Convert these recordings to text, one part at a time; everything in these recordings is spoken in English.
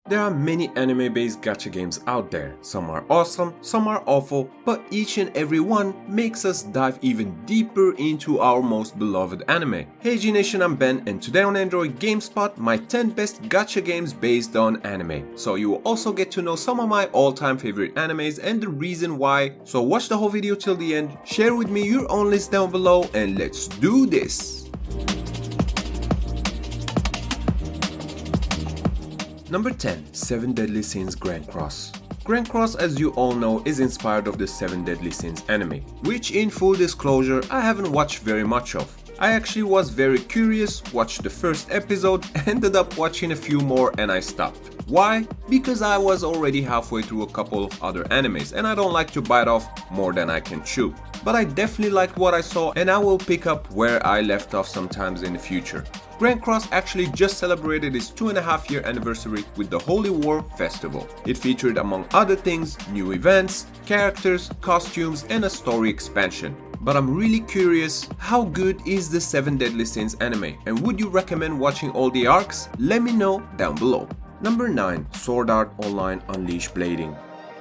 There are many anime-based gacha games out there. Some are awesome, some are awful, but each and every one makes us dive even deeper into our most beloved anime. Hey G Nation, I'm Ben, and today on Android GameSpot, my 10 best gacha games based on anime. So you will also get to know some of my all-time favorite animes and the reason why. So watch the whole video till the end, share with me your own list down below, and let's do this! Number 10. 7 Deadly Sins Grand Cross. Grand Cross, as you all know, is inspired of the 7 Deadly Sins anime, which in full disclosure I haven't watched very much of. I actually was very curious, watched the first episode, ended up watching a few more and I stopped. Why? Because I was already halfway through a couple of other animes and I don't like to bite off more than I can chew. But I definitely liked what I saw and I will pick up where I left off sometimes in the future. Grand Cross actually just celebrated its 2.5-year anniversary with the Holy War Festival. It featured, among other things, new events, characters, costumes, and a story expansion. But I'm really curious, how good is the 7 Deadly Sins anime, and would you recommend watching all the arcs? Let me know down below. Number 9. Sword Art Online Unleash Blading.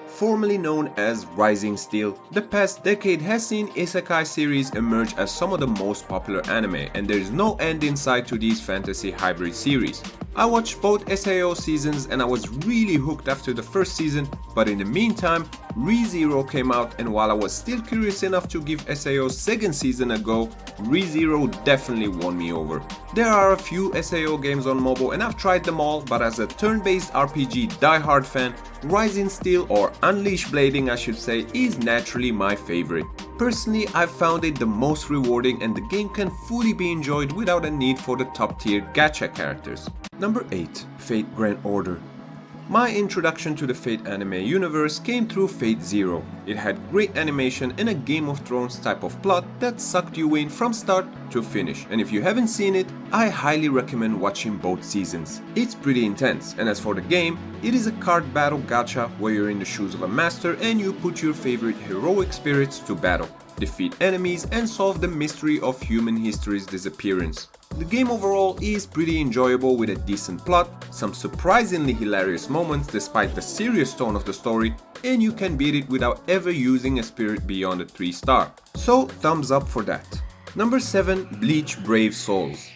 Formerly known as Rising Steel, the past decade has seen isekai series emerge as some of the most popular anime, and there is no end in sight to these fantasy hybrid series. I watched both SAO seasons and I was really hooked after the first season, but in the meantime, ReZero came out, and while I was still curious enough to give SAO's second season a go, ReZero definitely won me over. There are a few SAO games on mobile and I've tried them all, but as a turn-based RPG diehard fan, Rising Steel, or Unleash Blading I should say, is naturally my favorite. Personally, I've found it the most rewarding and the game can fully be enjoyed without a need for the top tier gacha characters. Number 8. Fate Grand Order. My introduction to the Fate anime universe came through Fate Zero. It had great animation and a Game of Thrones type of plot that sucked you in from start to finish, and if you haven't seen it, I highly recommend watching both seasons. It's pretty intense, and as for the game, it is a card battle gacha where you're in the shoes of a master and you put your favorite heroic spirits to battle, defeat enemies, and solve the mystery of human history's disappearance. The game overall is pretty enjoyable with a decent plot, some surprisingly hilarious moments despite the serious tone of the story, and you can beat it without ever using a spirit beyond a 3-star. So thumbs up for that. Number 7. Bleach Brave Souls.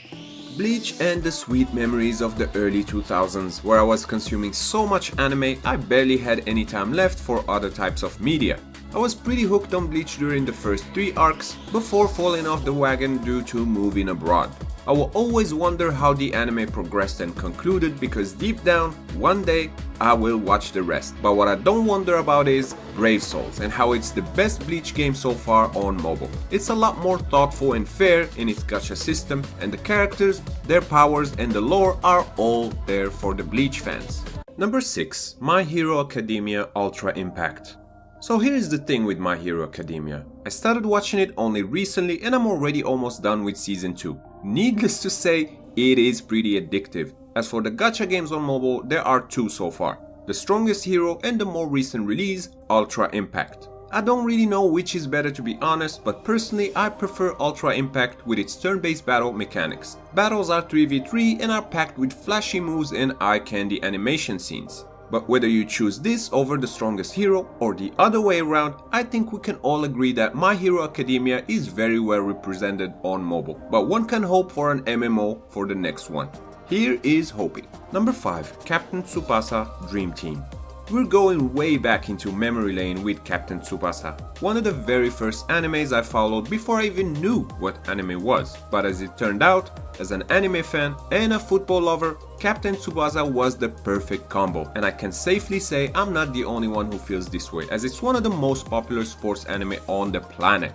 Bleach and the sweet memories of the early 2000s, where I was consuming so much anime I barely had any time left for other types of media. I was pretty hooked on Bleach during the first 3 arcs before falling off the wagon due to moving abroad. I will always wonder how the anime progressed and concluded because deep down, one day, I will watch the rest. But what I don't wonder about is Brave Souls and how it's the best Bleach game so far on mobile. It's a lot more thoughtful and fair in its gacha system, and the characters, their powers and the lore are all there for the Bleach fans. Number 6. My Hero Academia Ultra Impact. So here's the thing with My Hero Academia. I started watching it only recently and I'm already almost done with season 2. Needless to say, it is pretty addictive. As for the gacha games on mobile, there are 2 so far. The Strongest Hero and the more recent release, Ultra Impact. I don't really know which is better to be honest, but personally I prefer Ultra Impact with its turn-based battle mechanics. Battles are 3v3 and are packed with flashy moves and eye-candy animation scenes. But whether you choose this over the Strongest Hero or the other way around, I think we can all agree that My Hero Academia is very well represented on mobile. But one can hope for an MMO for the next one. Here is hoping. Number 5. Captain Tsubasa Dream Team. We're going way back into memory lane with Captain Tsubasa, one of the very first animes I followed before I even knew what anime was. But as it turned out, as an anime fan and a football lover, Captain Tsubasa was the perfect combo, and I can safely say I'm not the only one who feels this way, as it's one of the most popular sports anime on the planet.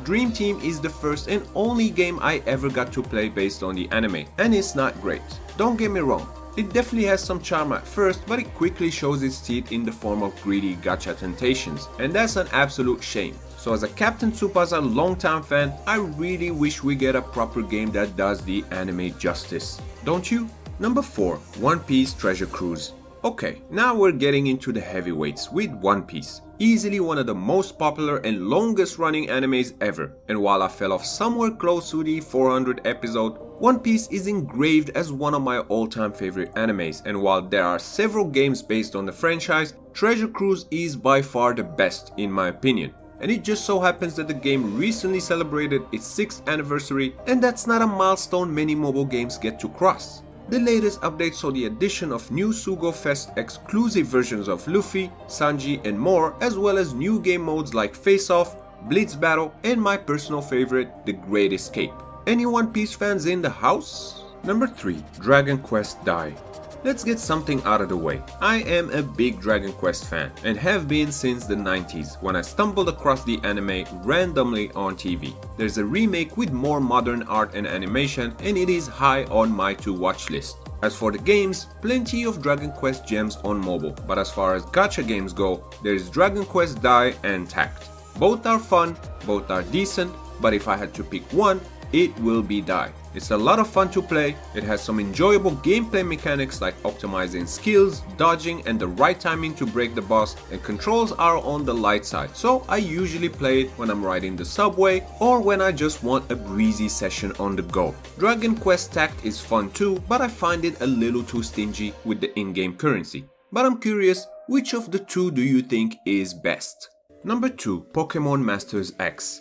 Dream Team is the first and only game I ever got to play based on the anime, and it's not great. Don't get me wrong. It definitely has some charm at first, but it quickly shows its teeth in the form of greedy gacha temptations, and that's an absolute shame. So as a Captain Tsubasa longtime fan, I really wish we get a proper game that does the anime justice. Don't you? Number 4. One Piece Treasure Cruise. Okay, now we're getting into the heavyweights with One Piece. Easily one of the most popular and longest running animes ever, and while I fell off somewhere close to the 400 episode, One Piece is engraved as one of my all-time favorite animes, and while there are several games based on the franchise, Treasure Cruise is by far the best in my opinion. And it just so happens that the game recently celebrated its 6th anniversary, and that's not a milestone many mobile games get to cross. The latest update saw the addition of new Sugo Fest exclusive versions of Luffy, Sanji and more, as well as new game modes like Face Off, Blitz Battle and my personal favorite, The Great Escape. Any One Piece fans in the house? Number 3. Dragon Quest Dai. Let's get something out of the way. I am a big Dragon Quest fan and have been since the 90s when I stumbled across the anime randomly on TV. There's a remake with more modern art and animation and it is high on my to-watch list. As for the games, plenty of Dragon Quest gems on mobile, but as far as gacha games go, there's Dragon Quest Dai and Tact. Both are fun, both are decent, but if I had to pick one, it will be Dai. It's a lot of fun to play, it has some enjoyable gameplay mechanics like optimizing skills, dodging and the right timing to break the boss, and controls are on the light side, so I usually play it when I'm riding the subway or when I just want a breezy session on the go. Dragon Quest Tact is fun too, but I find it a little too stingy with the in-game currency. But I'm curious, which of the two do you think is best? Number 2. Pokémon Masters X.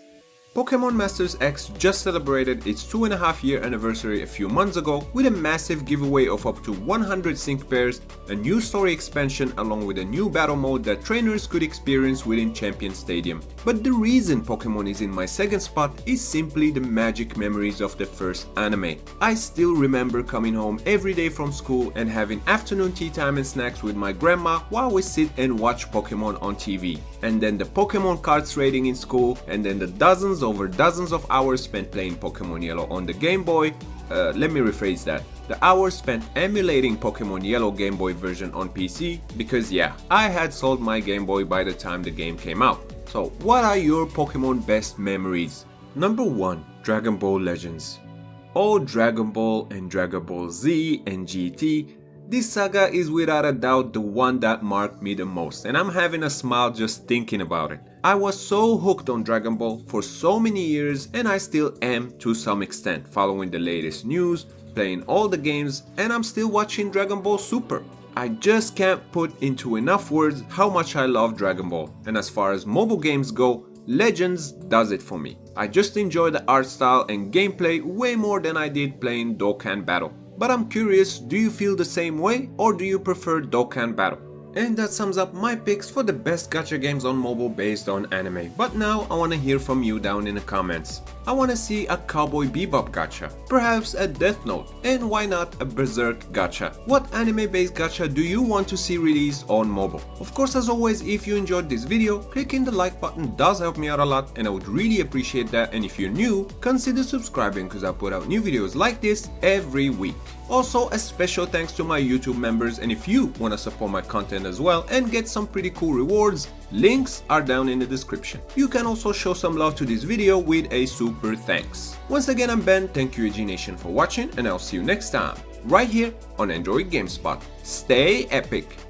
Pokémon Masters X just celebrated its 2.5-year anniversary a few months ago with a massive giveaway of up to 100 sync pairs, a new story expansion along with a new battle mode that trainers could experience within Champion Stadium. But the reason Pokémon is in my second spot is simply the magic memories of the first anime. I still remember coming home every day from school and having afternoon tea time and snacks with my grandma while we sit and watch Pokémon on TV. And then the Pokémon cards raiding in school, and then the dozens over dozens of hours spent playing Pokémon Yellow on the Game Boy. Let me rephrase that. The hours spent emulating Pokémon Yellow Game Boy version on PC, because yeah, I had sold my Game Boy by the time the game came out. So what are your Pokémon best memories? Number 1. Dragon Ball Legends. Oh, Dragon Ball and Dragon Ball Z and GT. This saga is without a doubt the one that marked me the most, and I'm having a smile just thinking about it. I was so hooked on Dragon Ball for so many years, and I still am to some extent, following the latest news, playing all the games, and I'm still watching Dragon Ball Super. I just can't put into enough words how much I love Dragon Ball, and as far as mobile games go, Legends does it for me. I just enjoy the art style and gameplay way more than I did playing Dokkan Battle. But I'm curious, do you feel the same way or do you prefer Dokkan Battle? And that sums up my picks for the best gacha games on mobile based on anime. But now I want to hear from you down in the comments. I want to see a Cowboy Bebop gacha, perhaps a Death Note, and why not a Berserk gacha? What anime based gacha do you want to see released on mobile? Of course, as always, if you enjoyed this video, clicking the like button does help me out a lot and I would really appreciate that, and if you're new, consider subscribing because I put out new videos like this every week. Also, a special thanks to my YouTube members, and if you want to support my content as well and get some pretty cool rewards, links are down in the description. You can also show some love to this video with a super thanks. Once again, I'm Ben, thank you EG Nation for watching, and I'll see you next time, right here on Android GameSpot. Stay epic!